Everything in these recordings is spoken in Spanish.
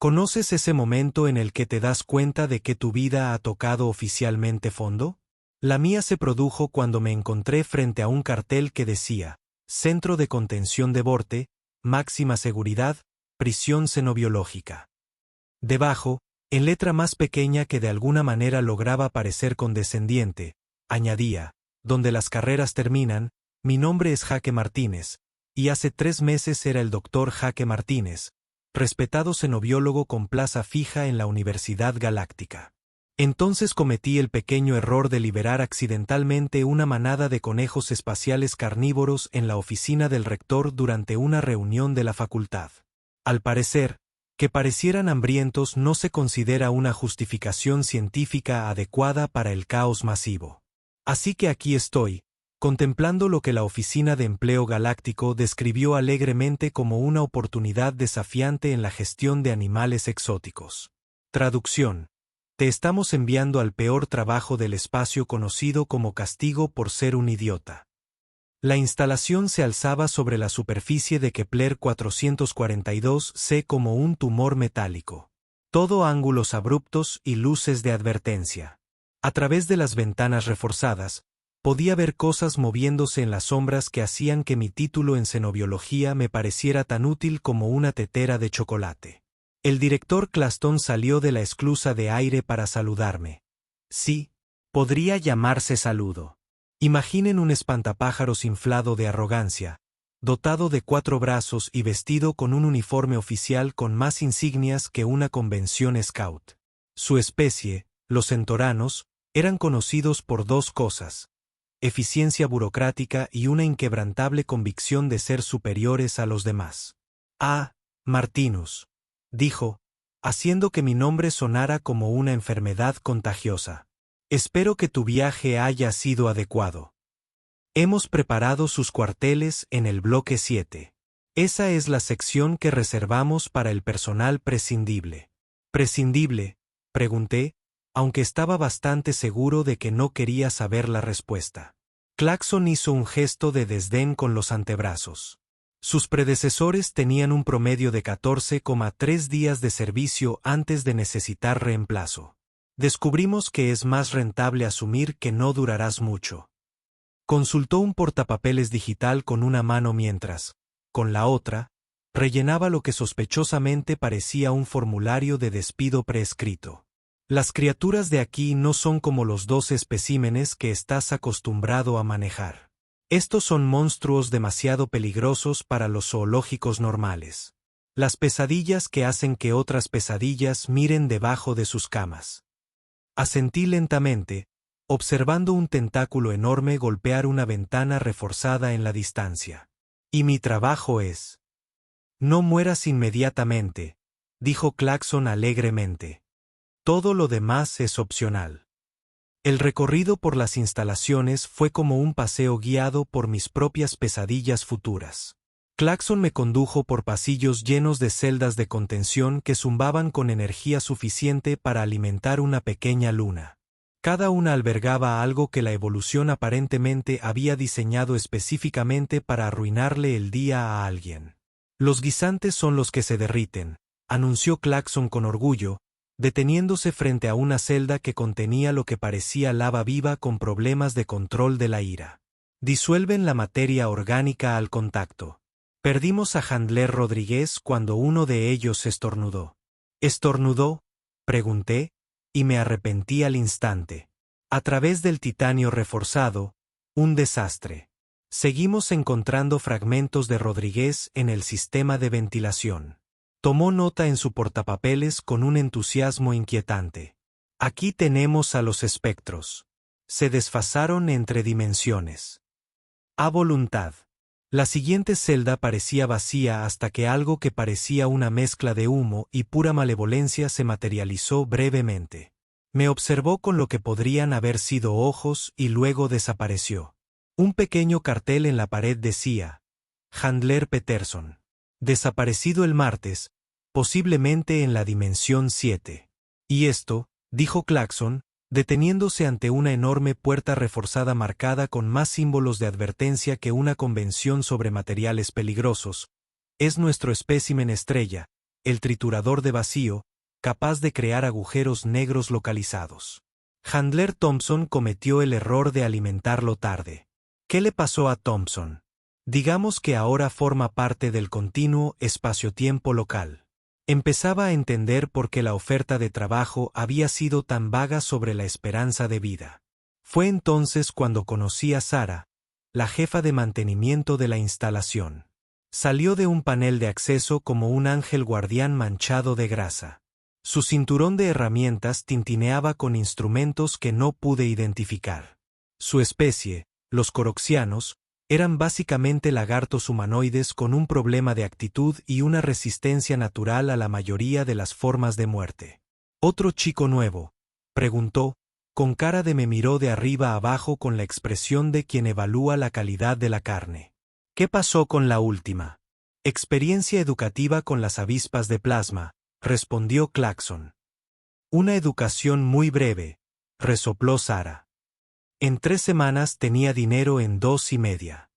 ¿Conoces ese momento en el que te das cuenta de que tu vida ha tocado oficialmente fondo? La mía se produjo cuando me encontré frente a un cartel que decía, Centro de Contención de Borte, máxima seguridad, prisión xenobiológica. Debajo, en letra más pequeña que de alguna manera lograba parecer condescendiente, añadía, donde las carreras terminan, mi nombre es Jaque Martínez, y hace 3 meses era el doctor Jaque Martínez, respetado xenobiólogo con plaza fija en la Universidad Galáctica. Entonces cometí el pequeño error de liberar accidentalmente una manada de conejos espaciales carnívoros en la oficina del rector durante una reunión de la facultad. Al parecer, que parecieran hambrientos no se considera una justificación científica adecuada para el caos masivo. Así que aquí estoy, contemplando lo que la Oficina de Empleo Galáctico describió alegremente como una oportunidad desafiante en la gestión de animales exóticos. Traducción. Te estamos enviando al peor trabajo del espacio conocido como castigo por ser un idiota. La instalación se alzaba sobre la superficie de Kepler 442c como un tumor metálico. Todo ángulos abruptos y luces de advertencia. A través de las ventanas reforzadas, podía ver cosas moviéndose en las sombras que hacían que mi título en xenobiología me pareciera tan útil como una tetera de chocolate. El director Claston salió de la esclusa de aire para saludarme. Sí, podría llamarse saludo. Imaginen un espantapájaros inflado de arrogancia, dotado de 4 brazos y vestido con un uniforme oficial con más insignias que una convención scout. Su especie, los centoranos, eran conocidos por 2 cosas: eficiencia burocrática y una inquebrantable convicción de ser superiores a los demás. Ah, Martinus, dijo, haciendo que mi nombre sonara como una enfermedad contagiosa. Espero que tu viaje haya sido adecuado. Hemos preparado sus cuarteles en el bloque 7. Esa es la sección que reservamos para el personal prescindible. ¿Prescindible?, pregunté, aunque estaba bastante seguro de que no quería saber la respuesta. Claxon hizo un gesto de desdén con los antebrazos. Sus predecesores tenían un promedio de 14,3 días de servicio antes de necesitar reemplazo. Descubrimos que es más rentable asumir que no durarás mucho. Consultó un portapapeles digital con una mano mientras, con la otra, rellenaba lo que sospechosamente parecía un formulario de despido preescrito. Las criaturas de aquí no son como los 12 especímenes que estás acostumbrado a manejar. Estos son monstruos demasiado peligrosos para los zoológicos normales. Las pesadillas que hacen que otras pesadillas miren debajo de sus camas. Asentí lentamente, observando un tentáculo enorme golpear una ventana reforzada en la distancia. Y mi trabajo es... No mueras inmediatamente, dijo Claxon alegremente. Todo lo demás es opcional. El recorrido por las instalaciones fue como un paseo guiado por mis propias pesadillas futuras. Claxon me condujo por pasillos llenos de celdas de contención que zumbaban con energía suficiente para alimentar una pequeña luna. Cada una albergaba algo que la evolución aparentemente había diseñado específicamente para arruinarle el día a alguien. Los guisantes son los que se derriten, anunció Claxon con orgullo, deteniéndose frente a una celda que contenía lo que parecía lava viva con problemas de control de la ira. Disuelven la materia orgánica al contacto. Perdimos a Handler Rodríguez cuando uno de ellos estornudó. ¿Estornudó?, pregunté, y me arrepentí al instante. A través del titanio reforzado, un desastre. Seguimos encontrando fragmentos de Rodríguez en el sistema de ventilación. Tomó nota en su portapapeles con un entusiasmo inquietante. Aquí tenemos a los espectros. Se desfasaron entre dimensiones. A voluntad. La siguiente celda parecía vacía hasta que algo que parecía una mezcla de humo y pura malevolencia se materializó brevemente. Me observó con lo que podrían haber sido ojos y luego desapareció. Un pequeño cartel en la pared decía, Handler Peterson. Desaparecido el martes, posiblemente en la dimensión 7. Y esto, dijo Claxon, deteniéndose ante una enorme puerta reforzada marcada con más símbolos de advertencia que una convención sobre materiales peligrosos, es nuestro espécimen estrella, el triturador de vacío, capaz de crear agujeros negros localizados. Chandler Thompson cometió el error de alimentarlo tarde. ¿Qué le pasó a Thompson? Digamos que ahora forma parte del continuo espacio-tiempo local. Empezaba a entender por qué la oferta de trabajo había sido tan vaga sobre la esperanza de vida. Fue entonces cuando conocí a Sarah, la jefa de mantenimiento de la instalación. Salió de un panel de acceso como un ángel guardián manchado de grasa. Su cinturón de herramientas tintineaba con instrumentos que no pude identificar. Su especie, los coroxianos, eran básicamente lagartos humanoides con un problema de actitud y una resistencia natural a la mayoría de las formas de muerte. ¿Otro chico nuevo?, preguntó, con cara de me miró de arriba a abajo con la expresión de quien evalúa la calidad de la carne. ¿Qué pasó con la última? Experiencia educativa con las avispas de plasma, respondió Claxon. Una educación muy breve, resopló Sarah. En 3 semanas tenía dinero en 2 y media.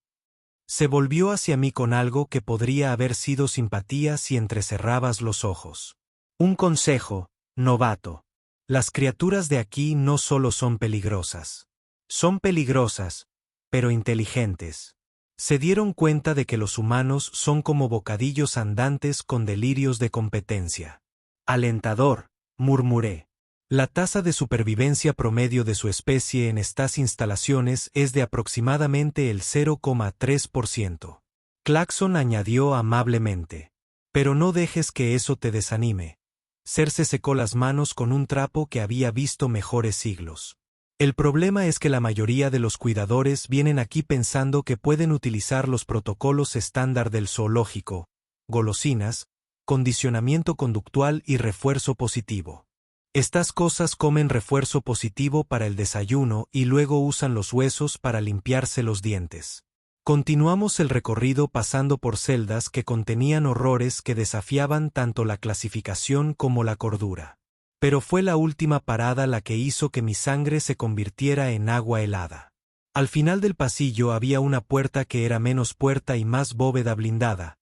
Se volvió hacia mí con algo que podría haber sido simpatía si entrecerrabas los ojos. Un consejo, novato. Las criaturas de aquí no solo son peligrosas. Son peligrosas, pero inteligentes. Se dieron cuenta de que los humanos son como bocadillos andantes con delirios de competencia. Alentador, murmuré. La tasa de supervivencia promedio de su especie en estas instalaciones es de aproximadamente el 0,3%. Claxon añadió amablemente. Pero no dejes que eso te desanime. Cersei secó las manos con un trapo que había visto mejores siglos. El problema es que la mayoría de los cuidadores vienen aquí pensando que pueden utilizar los protocolos estándar del zoológico, golosinas, condicionamiento conductual y refuerzo positivo. Estas cosas comen refuerzo positivo para el desayuno y luego usan los huesos para limpiarse los dientes. Continuamos el recorrido pasando por celdas que contenían horrores que desafiaban tanto la clasificación como la cordura. Pero fue la última parada la que hizo que mi sangre se convirtiera en agua helada. Al final del pasillo había una puerta que era menos puerta y más bóveda blindada,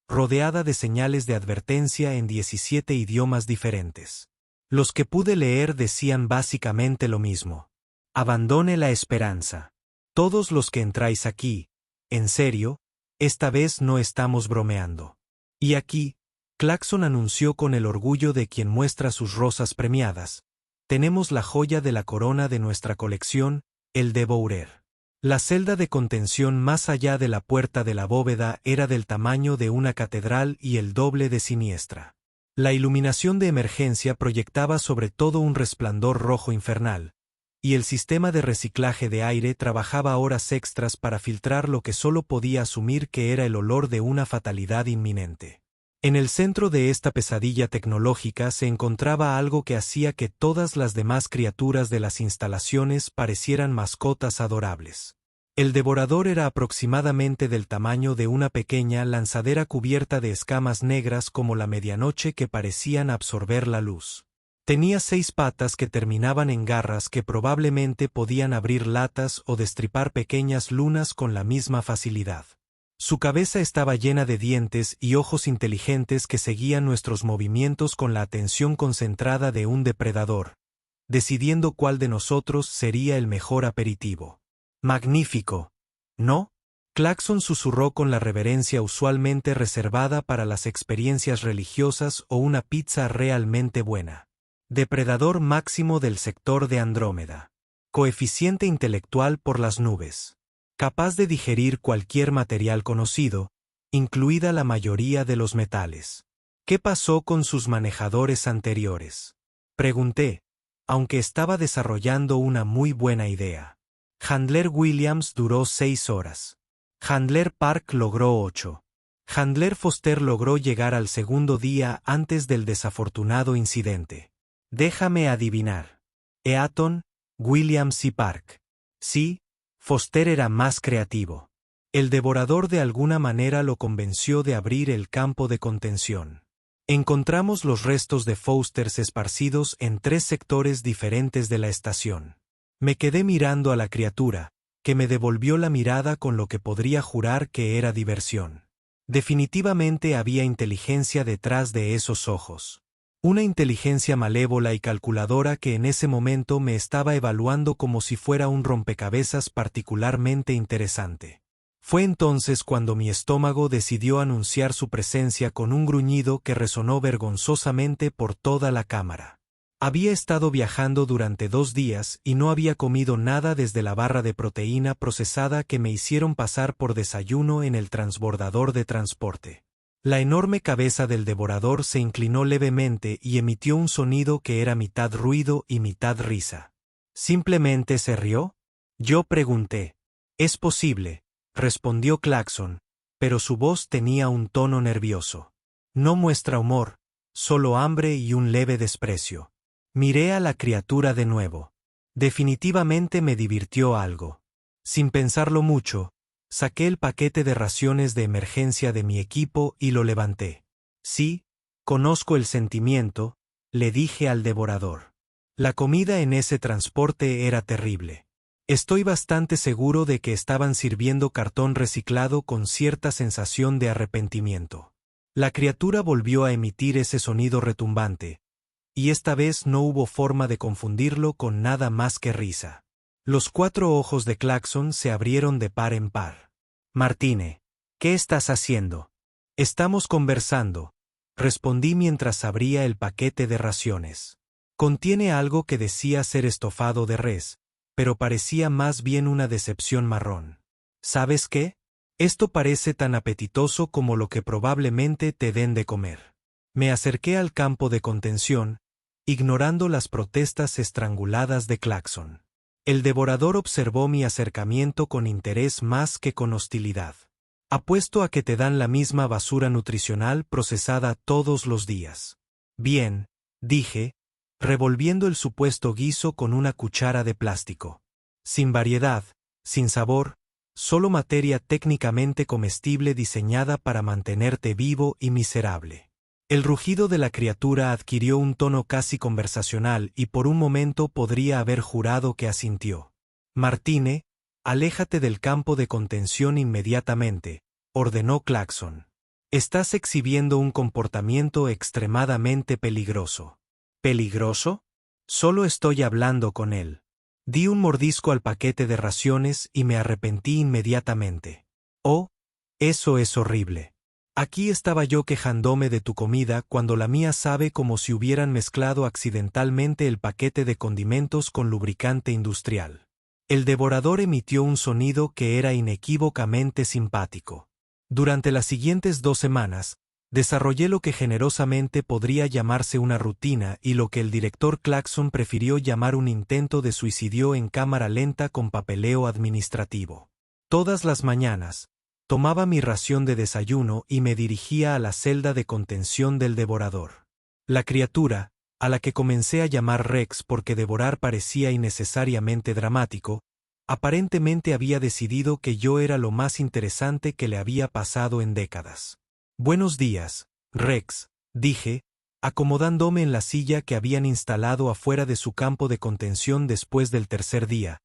rodeada de señales de advertencia en 17 idiomas diferentes. Los que pude leer decían básicamente lo mismo. Abandone la esperanza. Todos los que entráis aquí, en serio, esta vez no estamos bromeando. Y aquí, Claxon anunció con el orgullo de quien muestra sus rosas premiadas, tenemos la joya de la corona de nuestra colección, el Devourer. La celda de contención más allá de la puerta de la bóveda era del tamaño de una catedral y el doble de siniestra. La iluminación de emergencia proyectaba sobre todo un resplandor rojo infernal, y el sistema de reciclaje de aire trabajaba horas extras para filtrar lo que solo podía asumir que era el olor de una fatalidad inminente. En el centro de esta pesadilla tecnológica se encontraba algo que hacía que todas las demás criaturas de las instalaciones parecieran mascotas adorables. El devorador era aproximadamente del tamaño de una pequeña lanzadera cubierta de escamas negras como la medianoche que parecían absorber la luz. Tenía 6 patas que terminaban en garras que probablemente podían abrir latas o destripar pequeñas lunas con la misma facilidad. Su cabeza estaba llena de dientes y ojos inteligentes que seguían nuestros movimientos con la atención concentrada de un depredador, decidiendo cuál de nosotros sería el mejor aperitivo. Magnífico, ¿no? Claxon susurró con la reverencia usualmente reservada para las experiencias religiosas o una pizza realmente buena. Depredador máximo del sector de Andrómeda. Coeficiente intelectual por las nubes. Capaz de digerir cualquier material conocido, incluida la mayoría de los metales. ¿Qué pasó con sus manejadores anteriores? Pregunté, aunque estaba desarrollando una muy buena idea. Chandler Williams duró 6 horas. Chandler Park logró 8. Chandler Foster logró llegar al segundo día antes del desafortunado incidente. Déjame adivinar. Eaton, Williams y Park. Sí, Foster era más creativo. El devorador de alguna manera lo convenció de abrir el campo de contención. Encontramos los restos de Fousters esparcidos en 3 sectores diferentes de la estación. Me quedé mirando a la criatura, que me devolvió la mirada con lo que podría jurar que era diversión. Definitivamente había inteligencia detrás de esos ojos. Una inteligencia malévola y calculadora que en ese momento me estaba evaluando como si fuera un rompecabezas particularmente interesante. Fue entonces cuando mi estómago decidió anunciar su presencia con un gruñido que resonó vergonzosamente por toda la cámara. Había estado viajando durante 2 días y no había comido nada desde la barra de proteína procesada que me hicieron pasar por desayuno en el transbordador de transporte. La enorme cabeza del devorador se inclinó levemente y emitió un sonido que era mitad ruido y mitad risa. ¿Simplemente se rió? Yo pregunté. «Es posible», respondió Claxon, pero su voz tenía un tono nervioso. «No muestra humor, solo hambre y un leve desprecio». Miré a la criatura de nuevo. Definitivamente me divirtió algo. Sin pensarlo mucho, saqué el paquete de raciones de emergencia de mi equipo y lo levanté. «Sí, conozco el sentimiento», le dije al devorador. La comida en ese transporte era terrible. Estoy bastante seguro de que estaban sirviendo cartón reciclado con cierta sensación de arrepentimiento. La criatura volvió a emitir ese sonido retumbante, y esta vez no hubo forma de confundirlo con nada más que risa. Los 4 ojos de Claxon se abrieron de par en par. «Martine, ¿qué estás haciendo?» «Estamos conversando», respondí mientras abría el paquete de raciones. Contiene algo que decía ser estofado de res, pero parecía más bien una decepción marrón. ¿Sabes qué? Esto parece tan apetitoso como lo que probablemente te den de comer. Me acerqué al campo de contención, ignorando las protestas estranguladas de Claxon. El devorador observó mi acercamiento con interés más que con hostilidad. «Apuesto a que te dan la misma basura nutricional procesada todos los días». «Bien», dije, revolviendo el supuesto guiso con una cuchara de plástico. «Sin variedad, sin sabor, solo materia técnicamente comestible diseñada para mantenerte vivo y miserable». El rugido de la criatura adquirió un tono casi conversacional y por un momento podría haber jurado que asintió. «Martine, aléjate del campo de contención inmediatamente», ordenó Claxon. «Estás exhibiendo un comportamiento extremadamente peligroso». «¿Peligroso? Solo estoy hablando con él». Di un mordisco al paquete de raciones y me arrepentí inmediatamente. «Oh, eso es horrible. Aquí estaba yo quejándome de tu comida cuando la mía sabe como si hubieran mezclado accidentalmente el paquete de condimentos con lubricante industrial». El devorador emitió un sonido que era inequívocamente simpático. Durante las siguientes 2 semanas, desarrollé lo que generosamente podría llamarse una rutina y lo que el director Claxon prefirió llamar un intento de suicidio en cámara lenta con papeleo administrativo. Todas las mañanas, tomaba mi ración de desayuno y me dirigía a la celda de contención del devorador. La criatura, a la que comencé a llamar Rex porque devorar parecía innecesariamente dramático, aparentemente había decidido que yo era lo más interesante que le había pasado en décadas. «Buenos días, Rex», dije, acomodándome en la silla que habían instalado afuera de su campo de contención después del tercer día,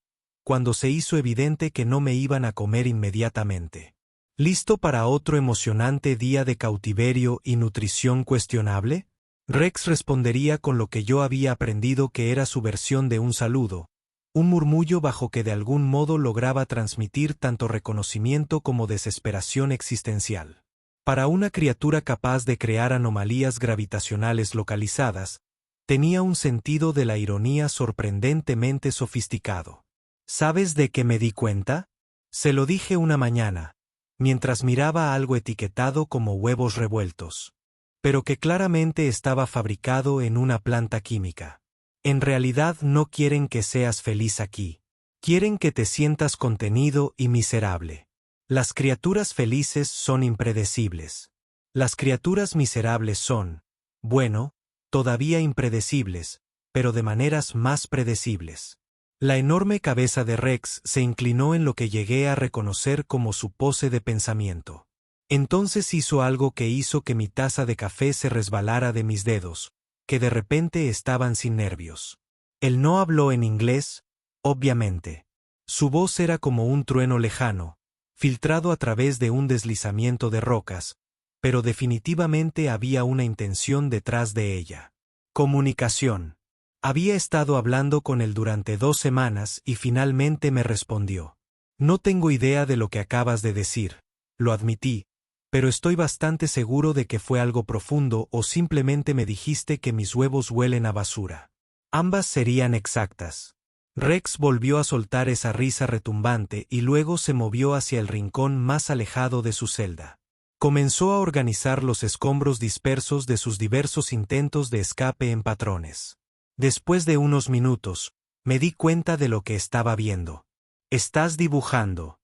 cuando se hizo evidente que no me iban a comer inmediatamente. ¿Listo para otro emocionante día de cautiverio y nutrición cuestionable? Rex respondería con lo que yo había aprendido que era su versión de un saludo, un murmullo bajo que de algún modo lograba transmitir tanto reconocimiento como desesperación existencial. Para una criatura capaz de crear anomalías gravitacionales localizadas, tenía un sentido de la ironía sorprendentemente sofisticado. ¿Sabes de qué me di cuenta? Se lo dije una mañana, mientras miraba algo etiquetado como huevos revueltos, pero que claramente estaba fabricado en una planta química. En realidad no quieren que seas feliz aquí. Quieren que te sientas contenido y miserable. Las criaturas felices son impredecibles. Las criaturas miserables son, bueno, todavía impredecibles, pero de maneras más predecibles. La enorme cabeza de Rex se inclinó en lo que llegué a reconocer como su pose de pensamiento. Entonces hizo algo que hizo que mi taza de café se resbalara de mis dedos, que de repente estaban sin nervios. Él no habló en inglés, obviamente. Su voz era como un trueno lejano, filtrado a través de un deslizamiento de rocas, pero definitivamente había una intención detrás de ella. Comunicación. Había estado hablando con él durante 2 semanas y finalmente me respondió. No tengo idea de lo que acabas de decir, lo admití, pero estoy bastante seguro de que fue algo profundo o simplemente me dijiste que mis huevos huelen a basura. Ambas serían exactas. Rex volvió a soltar esa risa retumbante y luego se movió hacia el rincón más alejado de su celda. Comenzó a organizar los escombros dispersos de sus diversos intentos de escape en patrones. Después de unos minutos, me di cuenta de lo que estaba viendo. ¿Estás dibujando?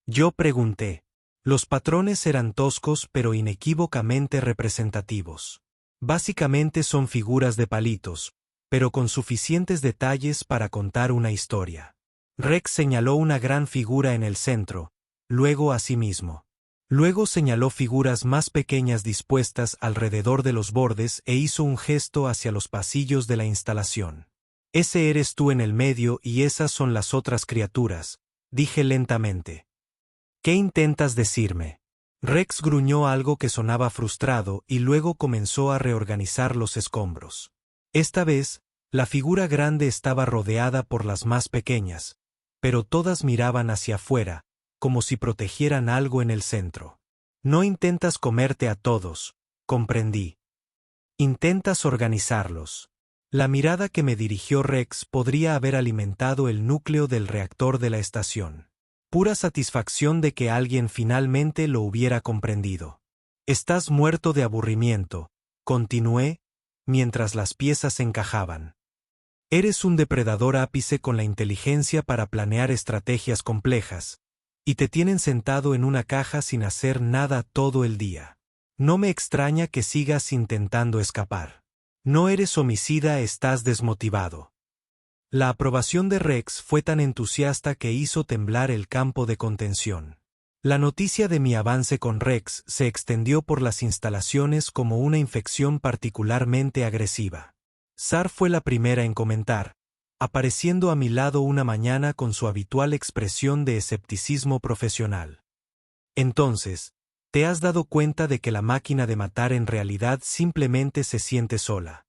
Yo pregunté. Los patrones eran toscos pero inequívocamente representativos. Básicamente son figuras de palitos, pero con suficientes detalles para contar una historia. Rex señaló una gran figura en el centro, luego a sí mismo. Luego señaló figuras más pequeñas dispuestas alrededor de los bordes e hizo un gesto hacia los pasillos de la instalación. Ese eres tú en el medio y esas son las otras criaturas, dije lentamente. ¿Qué intentas decirme? Rex gruñó algo que sonaba frustrado y luego comenzó a reorganizar los escombros. Esta vez, la figura grande estaba rodeada por las más pequeñas, pero todas miraban hacia afuera, como si protegieran algo en el centro. No intentas comerte a todos, comprendí. Intentas organizarlos. La mirada que me dirigió Rex podría haber alimentado el núcleo del reactor de la estación. Pura satisfacción de que alguien finalmente lo hubiera comprendido. Estás muerto de aburrimiento, continué, mientras las piezas encajaban. Eres un depredador ápice con la inteligencia para planear estrategias complejas, y te tienen sentado en una caja sin hacer nada todo el día. No me extraña que sigas intentando escapar. No eres homicida, estás desmotivado. La aprobación de Rex fue tan entusiasta que hizo temblar el campo de contención. La noticia de mi avance con Rex se extendió por las instalaciones como una infección particularmente agresiva. Sar fue la primera en comentar, apareciendo a mi lado una mañana con su habitual expresión de escepticismo profesional. Entonces, ¿te has dado cuenta de que la máquina de matar en realidad simplemente se siente sola?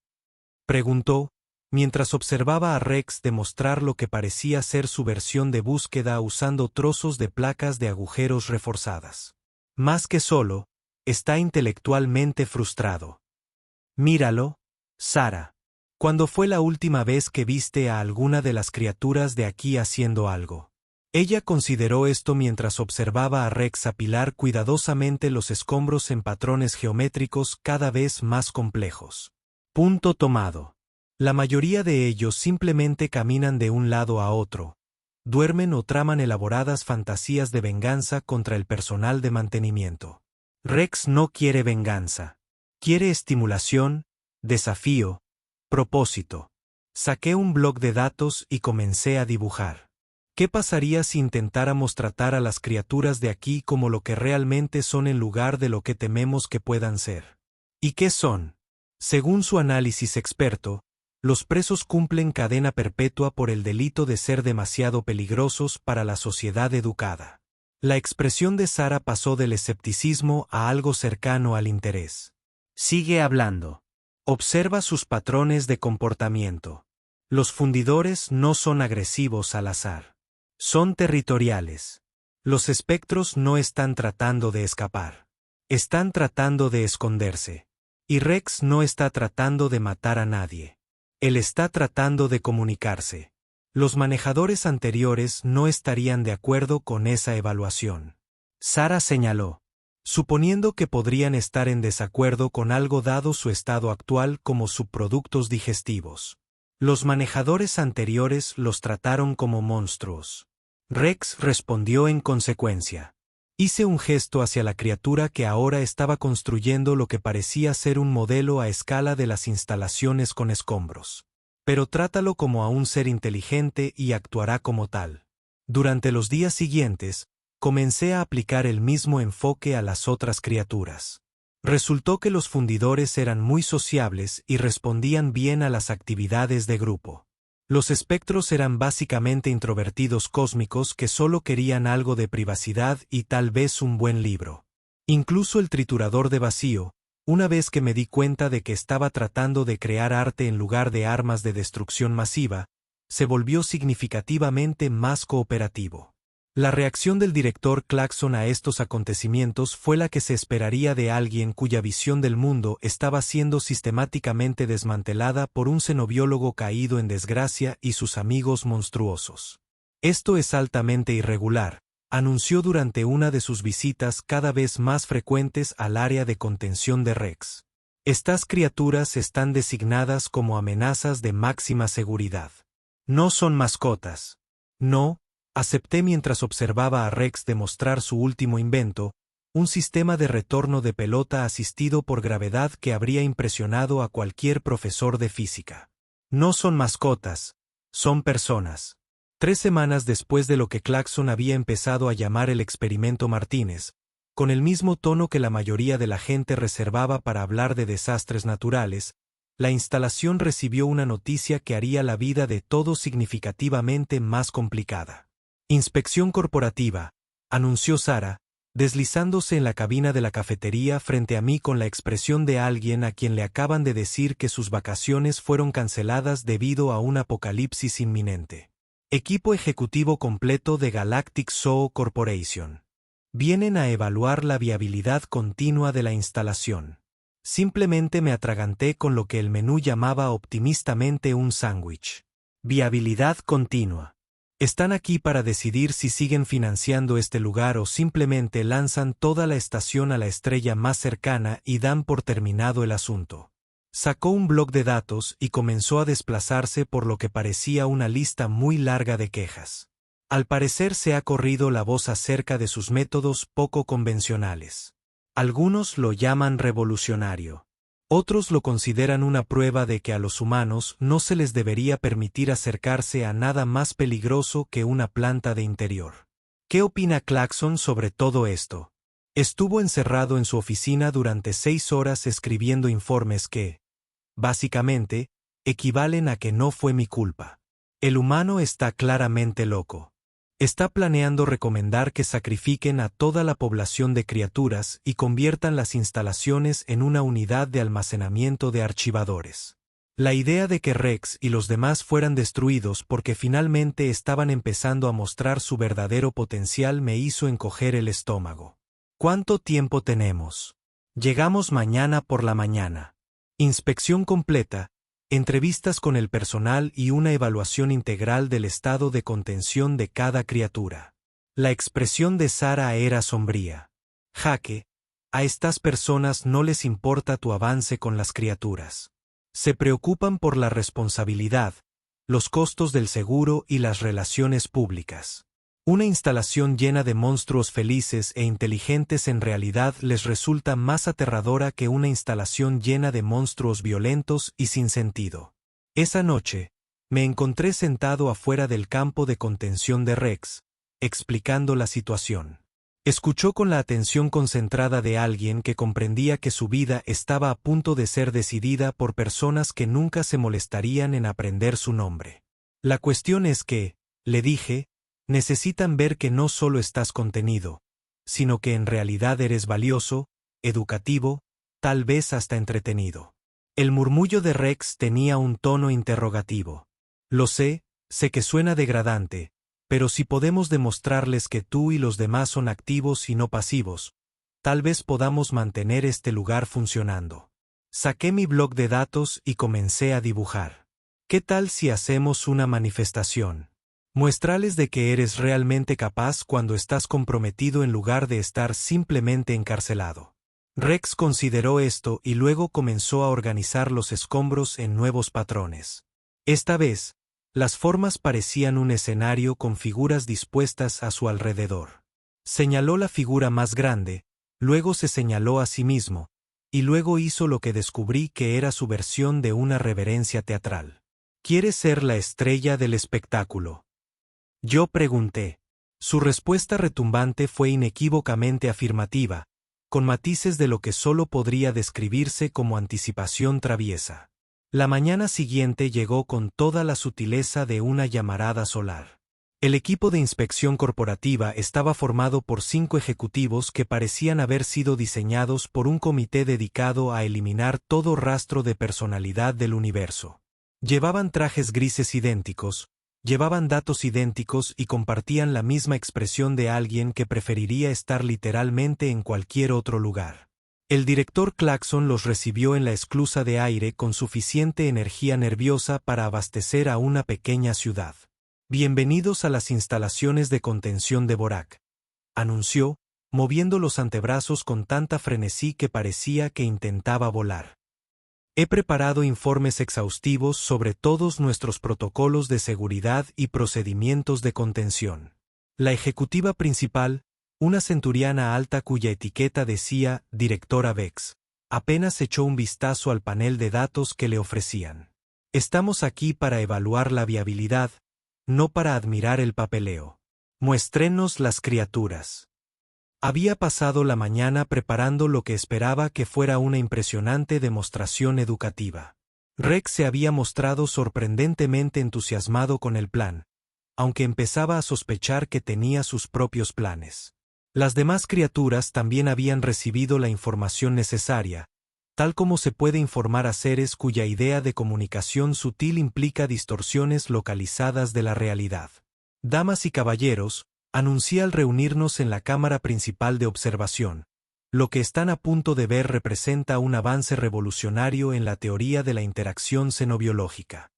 Preguntó, mientras observaba a Rex demostrar lo que parecía ser su versión de búsqueda usando trozos de placas de agujeros reforzadas. Más que solo, está intelectualmente frustrado. Míralo, Sara. ¿Cuándo fue la última vez que viste a alguna de las criaturas de aquí haciendo algo? Ella consideró esto mientras observaba a Rex apilar cuidadosamente los escombros en patrones geométricos cada vez más complejos. Punto tomado. La mayoría de ellos simplemente caminan de un lado a otro, duermen o traman elaboradas fantasías de venganza contra el personal de mantenimiento. Rex no quiere venganza. Quiere estimulación, desafío, propósito. Saqué un bloc de datos y comencé a dibujar. ¿Qué pasaría si intentáramos tratar a las criaturas de aquí como lo que realmente son en lugar de lo que tememos que puedan ser? ¿Y qué son? Según su análisis experto, los presos cumplen cadena perpetua por el delito de ser demasiado peligrosos para la sociedad educada. La expresión de Sara pasó del escepticismo a algo cercano al interés. Sigue hablando. Observa sus patrones de comportamiento. Los fundidores no son agresivos al azar. Son territoriales. Los espectros no están tratando de escapar. Están tratando de esconderse. Y Rex no está tratando de matar a nadie. Él está tratando de comunicarse. Los manejadores anteriores no estarían de acuerdo con esa evaluación. Sara señaló, suponiendo que podrían estar en desacuerdo con algo dado su estado actual como subproductos digestivos. Los manejadores anteriores los trataron como monstruos. Rex respondió en consecuencia. Hice un gesto hacia la criatura que ahora estaba construyendo lo que parecía ser un modelo a escala de las instalaciones con escombros. Pero trátalo como a un ser inteligente y actuará como tal. Durante los días siguientes, comencé a aplicar el mismo enfoque a las otras criaturas. Resultó que los fundidores eran muy sociables y respondían bien a las actividades de grupo. Los espectros eran básicamente introvertidos cósmicos que solo querían algo de privacidad y tal vez un buen libro. Incluso el triturador de vacío, una vez que me di cuenta de que estaba tratando de crear arte en lugar de armas de destrucción masiva, se volvió significativamente más cooperativo. La reacción del director Clarkson a estos acontecimientos fue la que se esperaría de alguien cuya visión del mundo estaba siendo sistemáticamente desmantelada por un xenobiólogo caído en desgracia y sus amigos monstruosos. Esto es altamente irregular, anunció durante una de sus visitas cada vez más frecuentes al área de contención de Rex. Estas criaturas están designadas como amenazas de máxima seguridad. No son mascotas. No, acepté mientras observaba a Rex demostrar su último invento, un sistema de retorno de pelota asistido por gravedad que habría impresionado a cualquier profesor de física. No son mascotas, son personas. 3 semanas después de lo que Clarkson había empezado a llamar el experimento Martínez, con el mismo tono que la mayoría de la gente reservaba para hablar de desastres naturales, la instalación recibió una noticia que haría la vida de todos significativamente más complicada. Inspección corporativa, anunció Sarah, deslizándose en la cabina de la cafetería frente a mí con la expresión de alguien a quien le acaban de decir que sus vacaciones fueron canceladas debido a un apocalipsis inminente. Equipo ejecutivo completo de Galactic Zoo Corporation. Vienen a evaluar la viabilidad continua de la instalación. Simplemente me atraganté con lo que el menú llamaba optimistamente un sándwich. Viabilidad continua. Están aquí para decidir si siguen financiando este lugar o simplemente lanzan toda la estación a la estrella más cercana y dan por terminado el asunto. Sacó un bloc de datos y comenzó a desplazarse por lo que parecía una lista muy larga de quejas. Al parecer se ha corrido la voz acerca de sus métodos poco convencionales. Algunos lo llaman revolucionario. Otros lo consideran una prueba de que a los humanos no se les debería permitir acercarse a nada más peligroso que una planta de interior. ¿Qué opina Clarkson sobre todo esto? Estuvo encerrado en su oficina durante 6 horas escribiendo informes que, básicamente, equivalen a que no fue mi culpa. El humano está claramente loco. Está planeando recomendar que sacrifiquen a toda la población de criaturas y conviertan las instalaciones en una unidad de almacenamiento de archivadores. La idea de que Rex y los demás fueran destruidos porque finalmente estaban empezando a mostrar su verdadero potencial me hizo encoger el estómago. ¿Cuánto tiempo tenemos? Llegamos mañana por la mañana. Inspección completa. Entrevistas con el personal y una evaluación integral del estado de contención de cada criatura. La expresión de Sarah era sombría. Jaque, a estas personas no les importa tu avance con las criaturas. Se preocupan por la responsabilidad, los costos del seguro y las relaciones públicas. Una instalación llena de monstruos felices e inteligentes en realidad les resulta más aterradora que una instalación llena de monstruos violentos y sin sentido. Esa noche, me encontré sentado afuera del campo de contención de Rex, explicando la situación. Escuchó con la atención concentrada de alguien que comprendía que su vida estaba a punto de ser decidida por personas que nunca se molestarían en aprender su nombre. La cuestión es que, le dije, necesitan ver que no solo estás contenido, sino que en realidad eres valioso, educativo, tal vez hasta entretenido. El murmullo de Rex tenía un tono interrogativo. Lo sé que suena degradante, pero si podemos demostrarles que tú y los demás son activos y no pasivos, tal vez podamos mantener este lugar funcionando. Saqué mi bloc de datos y comencé a dibujar. ¿Qué tal si hacemos una manifestación? Muéstrales de que eres realmente capaz cuando estás comprometido en lugar de estar simplemente encarcelado. Rex consideró esto y luego comenzó a organizar los escombros en nuevos patrones. Esta vez, las formas parecían un escenario con figuras dispuestas a su alrededor. Señaló la figura más grande, luego se señaló a sí mismo, y luego hizo lo que descubrí que era su versión de una reverencia teatral. ¿Quieres ser la estrella del espectáculo? Yo pregunté. Su respuesta retumbante fue inequívocamente afirmativa, con matices de lo que solo podría describirse como anticipación traviesa. La mañana siguiente llegó con toda la sutileza de una llamarada solar. El equipo de inspección corporativa estaba formado por 5 ejecutivos que parecían haber sido diseñados por un comité dedicado a eliminar todo rastro de personalidad del universo. Llevaban trajes grises idénticos, llevaban datos idénticos y compartían la misma expresión de alguien que preferiría estar literalmente en cualquier otro lugar. El director Claxon los recibió en la esclusa de aire con suficiente energía nerviosa para abastecer a una pequeña ciudad. Bienvenidos a las instalaciones de contención de Borak, anunció, moviendo los antebrazos con tanta frenesí que parecía que intentaba volar. He preparado informes exhaustivos sobre todos nuestros protocolos de seguridad y procedimientos de contención. La ejecutiva principal, una centuriana alta cuya etiqueta decía Directora Vex, apenas echó un vistazo al panel de datos que le ofrecían. Estamos aquí para evaluar la viabilidad, no para admirar el papeleo. Muéstrenos las criaturas. Había pasado la mañana preparando lo que esperaba que fuera una impresionante demostración educativa. Rex se había mostrado sorprendentemente entusiasmado con el plan, aunque empezaba a sospechar que tenía sus propios planes. Las demás criaturas también habían recibido la información necesaria, tal como se puede informar a seres cuya idea de comunicación sutil implica distorsiones localizadas de la realidad. Damas y caballeros, anuncié al reunirnos en la cámara principal de observación. Lo que están a punto de ver representa un avance revolucionario en la teoría de la interacción xenobiológica.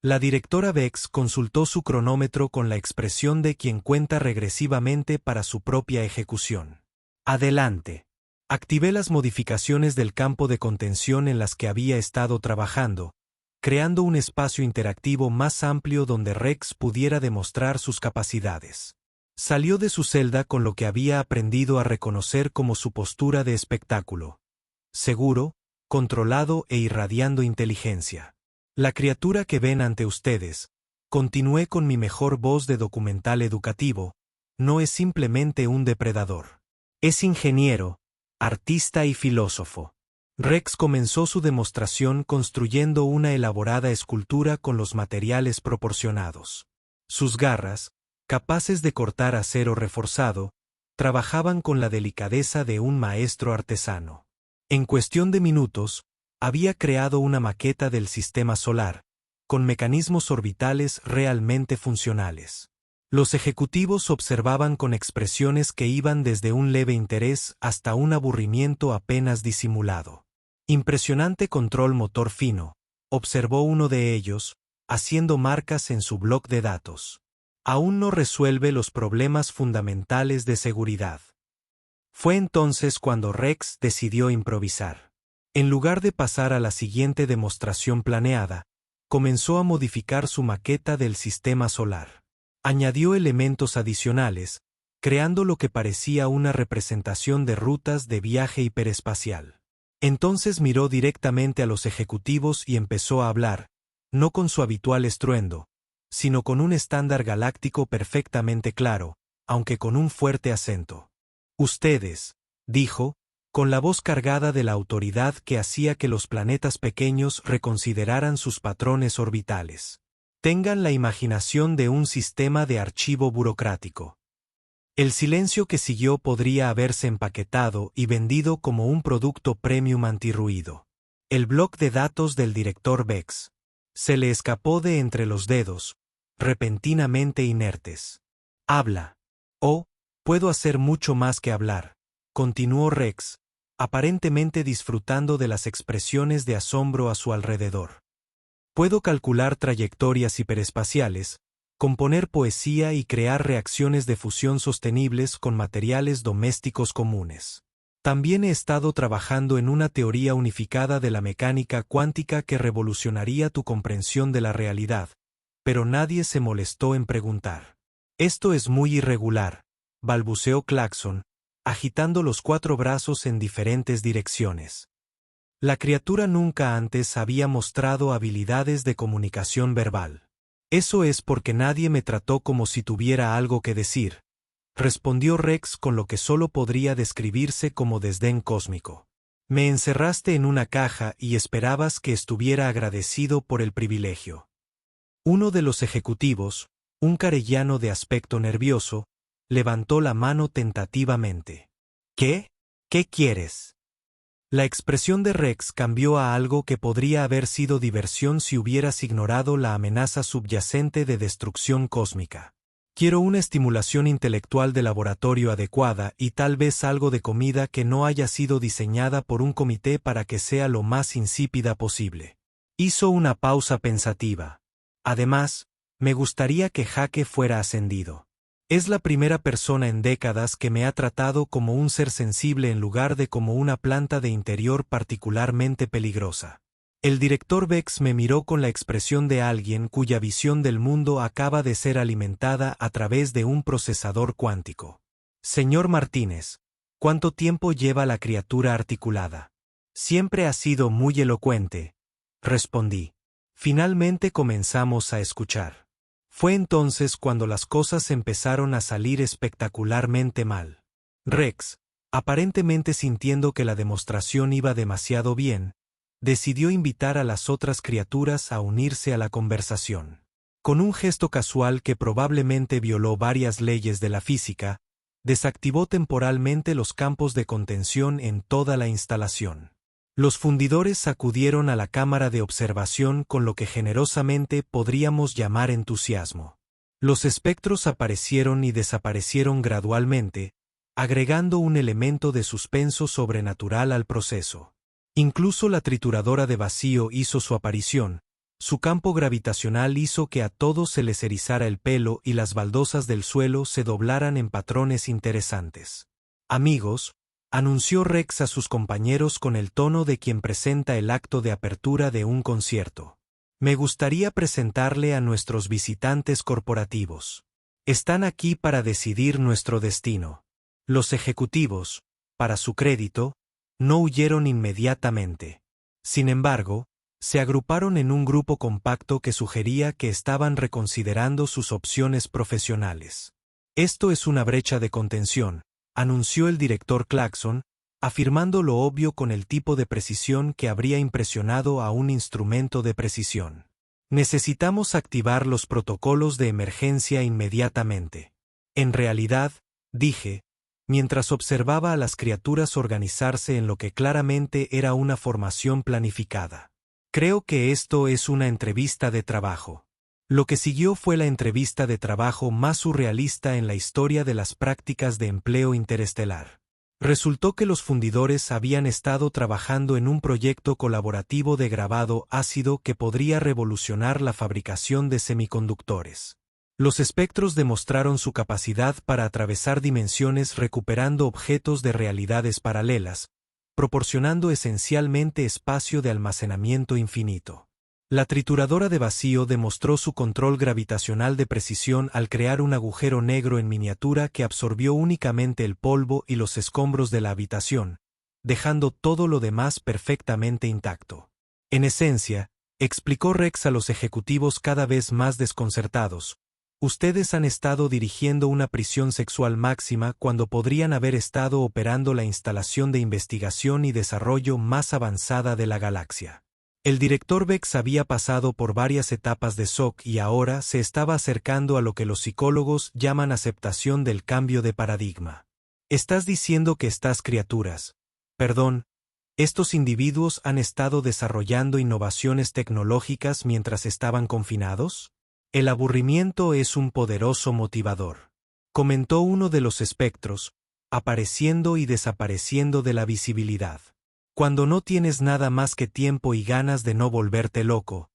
La directora Vex consultó su cronómetro con la expresión de quien cuenta regresivamente para su propia ejecución. Adelante. Activé las modificaciones del campo de contención en las que había estado trabajando, creando un espacio interactivo más amplio donde Rex pudiera demostrar sus capacidades. Salió de su celda con lo que había aprendido a reconocer como su postura de espectáculo. Seguro, controlado e irradiando inteligencia. La criatura que ven ante ustedes, continué con mi mejor voz de documental educativo, no es simplemente un depredador. Es ingeniero, artista y filósofo. Rex comenzó su demostración construyendo una elaborada escultura con los materiales proporcionados. Sus garras, capaces de cortar acero reforzado, trabajaban con la delicadeza de un maestro artesano. En cuestión de minutos, había creado una maqueta del sistema solar, con mecanismos orbitales realmente funcionales. Los ejecutivos observaban con expresiones que iban desde un leve interés hasta un aburrimiento apenas disimulado. Impresionante control motor fino, observó uno de ellos, haciendo marcas en su bloc de datos. Aún no resuelve los problemas fundamentales de seguridad. Fue entonces cuando Rex decidió improvisar. En lugar de pasar a la siguiente demostración planeada, comenzó a modificar su maqueta del sistema solar. Añadió elementos adicionales, creando lo que parecía una representación de rutas de viaje hiperespacial. Entonces miró directamente a los ejecutivos y empezó a hablar, no con su habitual estruendo, sino con un estándar galáctico perfectamente claro, aunque con un fuerte acento. Ustedes, dijo, con la voz cargada de la autoridad que hacía que los planetas pequeños reconsideraran sus patrones orbitales. Tengan la imaginación de un sistema de archivo burocrático. El silencio que siguió podría haberse empaquetado y vendido como un producto premium antirruido. El bloc de datos del director Vex. Se le escapó de entre los dedos, repentinamente inertes. Habla. Oh, puedo hacer mucho más que hablar, continuó Rex, aparentemente disfrutando de las expresiones de asombro a su alrededor. Puedo calcular trayectorias hiperespaciales, componer poesía y crear reacciones de fusión sostenibles con materiales domésticos comunes. También he estado trabajando en una teoría unificada de la mecánica cuántica que revolucionaría tu comprensión de la realidad, pero nadie se molestó en preguntar. Esto es muy irregular, balbuceó Claxon, agitando los 4 brazos en diferentes direcciones. La criatura nunca antes había mostrado habilidades de comunicación verbal. Eso es porque nadie me trató como si tuviera algo que decir, respondió Rex con lo que solo podría describirse como desdén cósmico. Me encerraste en una caja y esperabas que estuviera agradecido por el privilegio. Uno de los ejecutivos, un carellano de aspecto nervioso, levantó la mano tentativamente. ¿Qué? ¿Qué quieres? La expresión de Rex cambió a algo que podría haber sido diversión si hubieras ignorado la amenaza subyacente de destrucción cósmica. Quiero una estimulación intelectual de laboratorio adecuada y tal vez algo de comida que no haya sido diseñada por un comité para que sea lo más insípida posible. Hizo una pausa pensativa. Además, me gustaría que Jake fuera ascendido. Es la primera persona en décadas que me ha tratado como un ser sensible en lugar de como una planta de interior particularmente peligrosa. El director Vex me miró con la expresión de alguien cuya visión del mundo acaba de ser alimentada a través de un procesador cuántico. Señor Martínez, ¿cuánto tiempo lleva la criatura articulada? Siempre ha sido muy elocuente, respondí. Finalmente comenzamos a escuchar. Fue entonces cuando las cosas empezaron a salir espectacularmente mal. Rex, aparentemente sintiendo que la demostración iba demasiado bien, decidió invitar a las otras criaturas a unirse a la conversación. Con un gesto casual que probablemente violó varias leyes de la física, desactivó temporalmente los campos de contención en toda la instalación. Los fundidores sacudieron a la cámara de observación con lo que generosamente podríamos llamar entusiasmo. Los espectros aparecieron y desaparecieron gradualmente, agregando un elemento de suspenso sobrenatural al proceso. Incluso la trituradora de vacío hizo su aparición. Su campo gravitacional hizo que a todos se les erizara el pelo y las baldosas del suelo se doblaran en patrones interesantes. Amigos, anunció Rex a sus compañeros con el tono de quien presenta el acto de apertura de un concierto. Me gustaría presentarle a nuestros visitantes corporativos. Están aquí para decidir nuestro destino. Los ejecutivos, para su crédito, no huyeron inmediatamente. Sin embargo, se agruparon en un grupo compacto que sugería que estaban reconsiderando sus opciones profesionales. Esto es una brecha de contención, anunció el director Claxon, afirmando lo obvio con el tipo de precisión que habría impresionado a un instrumento de precisión. Necesitamos activar los protocolos de emergencia inmediatamente. En realidad, dije, mientras observaba a las criaturas organizarse en lo que claramente era una formación planificada. Creo que esto es una entrevista de trabajo. Lo que siguió fue la entrevista de trabajo más surrealista en la historia de las prácticas de empleo interestelar. Resultó que los fundidores habían estado trabajando en un proyecto colaborativo de grabado ácido que podría revolucionar la fabricación de semiconductores. Los espectros demostraron su capacidad para atravesar dimensiones recuperando objetos de realidades paralelas, proporcionando esencialmente espacio de almacenamiento infinito. La trituradora de vacío demostró su control gravitacional de precisión al crear un agujero negro en miniatura que absorbió únicamente el polvo y los escombros de la habitación, dejando todo lo demás perfectamente intacto. En esencia, explicó Rex a los ejecutivos cada vez más desconcertados, ustedes han estado dirigiendo una prisión sexual máxima cuando podrían haber estado operando la instalación de investigación y desarrollo más avanzada de la galaxia. El director Vex había pasado por varias etapas de shock y ahora se estaba acercando a lo que los psicólogos llaman aceptación del cambio de paradigma. ¿Estás diciendo que estas criaturas, estos individuos han estado desarrollando innovaciones tecnológicas mientras estaban confinados? El aburrimiento es un poderoso motivador, comentó uno de los espectros, apareciendo y desapareciendo de la visibilidad. Cuando no tienes nada más que tiempo y ganas de no volverte loco,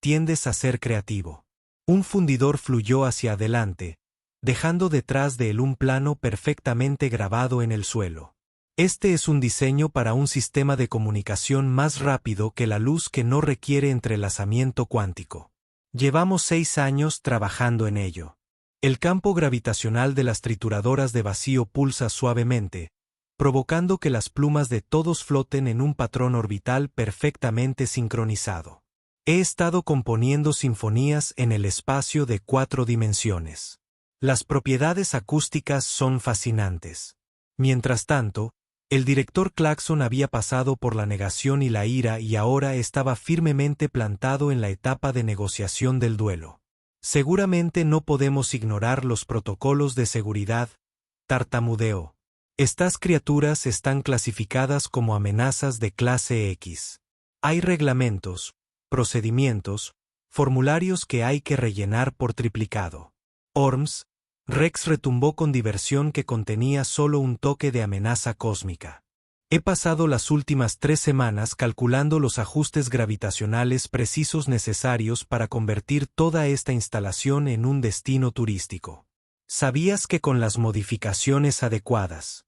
tiendes a ser creativo. Un fundidor fluyó hacia adelante, dejando detrás de él un plano perfectamente grabado en el suelo. Este es un diseño para un sistema de comunicación más rápido que la luz que no requiere entrelazamiento cuántico. Llevamos 6 años trabajando en ello. El campo gravitacional de las trituradoras de vacío pulsa suavemente, provocando que las plumas de todos floten en un patrón orbital perfectamente sincronizado. He estado componiendo sinfonías en el espacio de 4 dimensiones. Las propiedades acústicas son fascinantes. Mientras tanto, El director Claxon había pasado por la negación y la ira y ahora estaba firmemente plantado en la etapa de negociación del duelo. Seguramente no podemos ignorar los protocolos de seguridad, tartamudeó. Estas criaturas están clasificadas como amenazas de clase X. Hay reglamentos, procedimientos, formularios que hay que rellenar por triplicado. Orms, Rex retumbó con diversión que contenía solo un toque de amenaza cósmica. He pasado las últimas 3 semanas calculando los ajustes gravitacionales precisos necesarios para convertir toda esta instalación en un destino turístico. ¿Sabías que con las modificaciones adecuadas,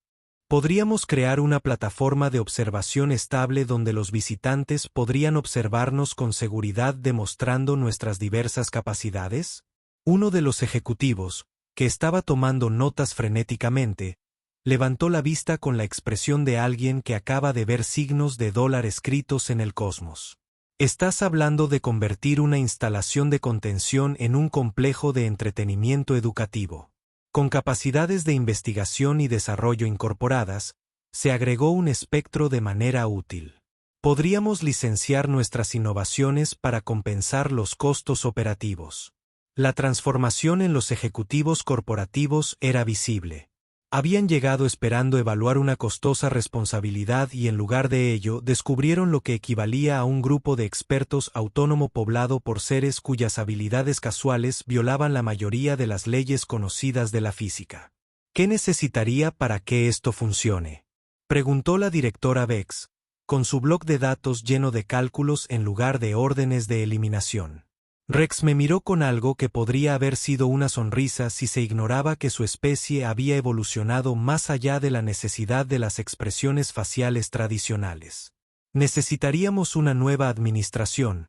podríamos crear una plataforma de observación estable donde los visitantes podrían observarnos con seguridad demostrando nuestras diversas capacidades? Uno de los ejecutivos, que estaba tomando notas frenéticamente, levantó la vista con la expresión de alguien que acaba de ver signos de dólar escritos en el cosmos. Estás hablando de convertir una instalación de contención en un complejo de entretenimiento educativo. Con capacidades de investigación y desarrollo incorporadas, se agregó un espectro de manera útil. Podríamos licenciar nuestras innovaciones para compensar los costos operativos. La transformación en los ejecutivos corporativos era visible. Habían llegado esperando evaluar una costosa responsabilidad y en lugar de ello descubrieron lo que equivalía a un grupo de expertos autónomo poblado por seres cuyas habilidades casuales violaban la mayoría de las leyes conocidas de la física. ¿Qué necesitaría para que esto funcione?, preguntó la directora Vex, con su bloc de datos lleno de cálculos en lugar de órdenes de eliminación. Rex me miró con algo que podría haber sido una sonrisa si se ignoraba que su especie había evolucionado más allá de la necesidad de las expresiones faciales tradicionales. Necesitaríamos una nueva administración,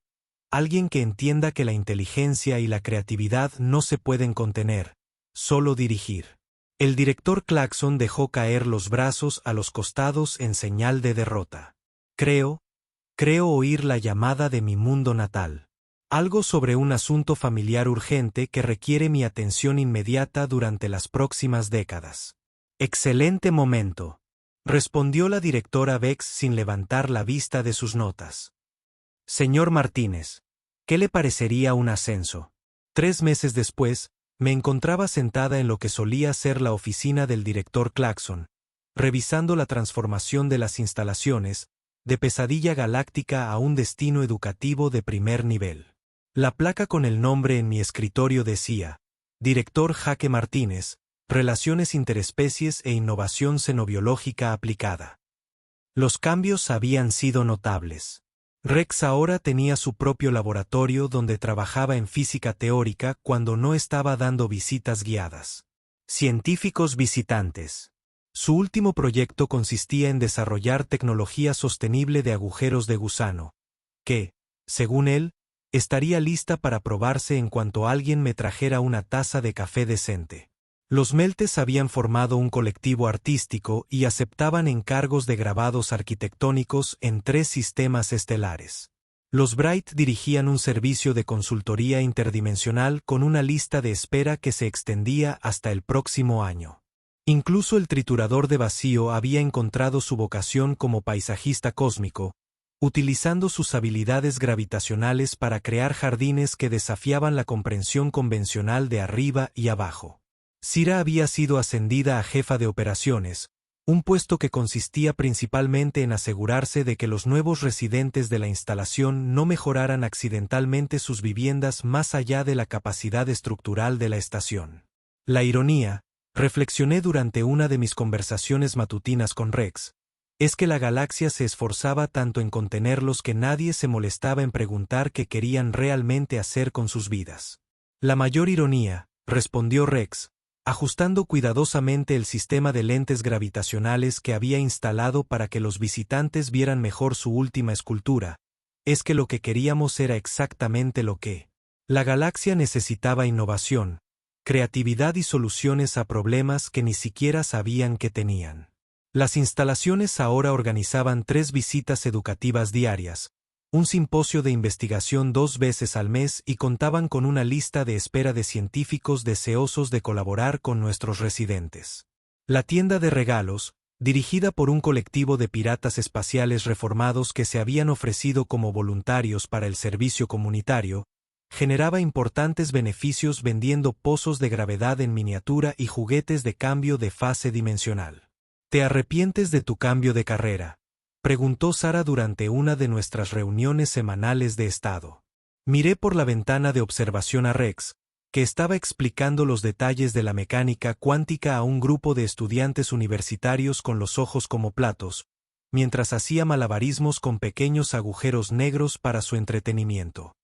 alguien que entienda que la inteligencia y la creatividad no se pueden contener, solo dirigir. El director Claxon dejó caer los brazos a los costados en señal de derrota. Creo oír la llamada de mi mundo natal. Algo sobre un asunto familiar urgente que requiere mi atención inmediata durante las próximas décadas. Excelente momento, respondió la directora Vex sin levantar la vista de sus notas. Señor Martínez, ¿qué le parecería un ascenso? 3 meses después, me encontraba sentada en lo que solía ser la oficina del director Claxon, revisando la transformación de las instalaciones, de pesadilla galáctica a un destino educativo de primer nivel. La placa con el nombre en mi escritorio decía, Director Jaque Martínez, Relaciones Interespecies e Innovación Xenobiológica Aplicada. Los cambios habían sido notables. Rex ahora tenía su propio laboratorio donde trabajaba en física teórica cuando no estaba dando visitas guiadas. Científicos visitantes. Su último proyecto consistía en desarrollar tecnología sostenible de agujeros de gusano, que, según él, estaría lista para probarse en cuanto alguien me trajera una taza de café decente. Los Meltes habían formado un colectivo artístico y aceptaban encargos de grabados arquitectónicos en 3 sistemas estelares. Los Bright dirigían un servicio de consultoría interdimensional con una lista de espera que se extendía hasta el próximo año. Incluso el triturador de vacío había encontrado su vocación como paisajista cósmico, utilizando sus habilidades gravitacionales para crear jardines que desafiaban la comprensión convencional de arriba y abajo. Cira había sido ascendida a jefa de operaciones, un puesto que consistía principalmente en asegurarse de que los nuevos residentes de la instalación no mejoraran accidentalmente sus viviendas más allá de la capacidad estructural de la estación. La ironía, reflexioné durante una de mis conversaciones matutinas con Rex, es que la galaxia se esforzaba tanto en contenerlos que nadie se molestaba en preguntar qué querían realmente hacer con sus vidas. La mayor ironía, respondió Rex, ajustando cuidadosamente el sistema de lentes gravitacionales que había instalado para que los visitantes vieran mejor su última escultura, es que lo que queríamos era exactamente lo que la galaxia necesitaba: innovación, creatividad y soluciones a problemas que ni siquiera sabían que tenían. Las instalaciones ahora organizaban 3 visitas educativas diarias, un simposio de investigación 2 veces al mes y contaban con una lista de espera de científicos deseosos de colaborar con nuestros residentes. La tienda de regalos, dirigida por un colectivo de piratas espaciales reformados que se habían ofrecido como voluntarios para el servicio comunitario, generaba importantes beneficios vendiendo pozos de gravedad en miniatura y juguetes de cambio de fase dimensional. ¿Te arrepientes de tu cambio de carrera?, preguntó Sara durante una de nuestras reuniones semanales de estado. Miré por la ventana de observación a Rex, que estaba explicando los detalles de la mecánica cuántica a un grupo de estudiantes universitarios con los ojos como platos, mientras hacía malabarismos con pequeños agujeros negros para su entretenimiento.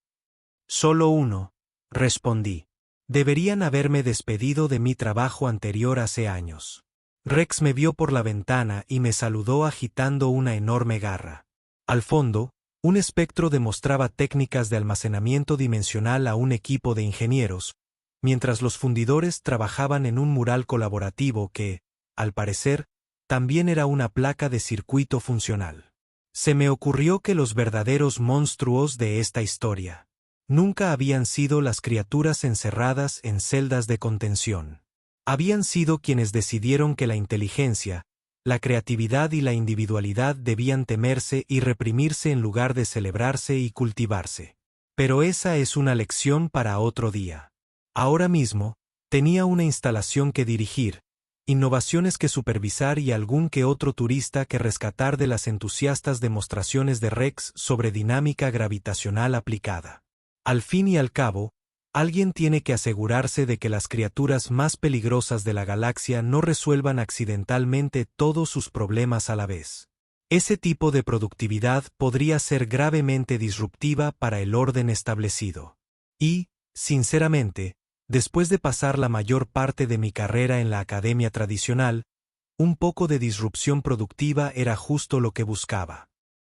Solo uno, respondí. Deberían haberme despedido de mi trabajo anterior hace años. Rex me vio por la ventana y me saludó agitando una enorme garra. Al fondo, un espectro demostraba técnicas de almacenamiento dimensional a un equipo de ingenieros, mientras los fundidores trabajaban en un mural colaborativo que, al parecer, también era una placa de circuito funcional. Se me ocurrió que los verdaderos monstruos de esta historia nunca habían sido las criaturas encerradas en celdas de contención. Habían sido quienes decidieron que la inteligencia, la creatividad y la individualidad debían temerse y reprimirse en lugar de celebrarse y cultivarse. Pero esa es una lección para otro día. Ahora mismo, tenía una instalación que dirigir, innovaciones que supervisar y algún que otro turista que rescatar de las entusiastas demostraciones de Rex sobre dinámica gravitacional aplicada. Al fin y al cabo, alguien tiene que asegurarse de que las criaturas más peligrosas de la galaxia no resuelvan accidentalmente todos sus problemas a la vez. Ese tipo de productividad podría ser gravemente disruptiva para el orden establecido. Y, sinceramente, después de pasar la mayor parte de mi carrera en la academia tradicional, un poco de disrupción productiva era justo lo que buscaba.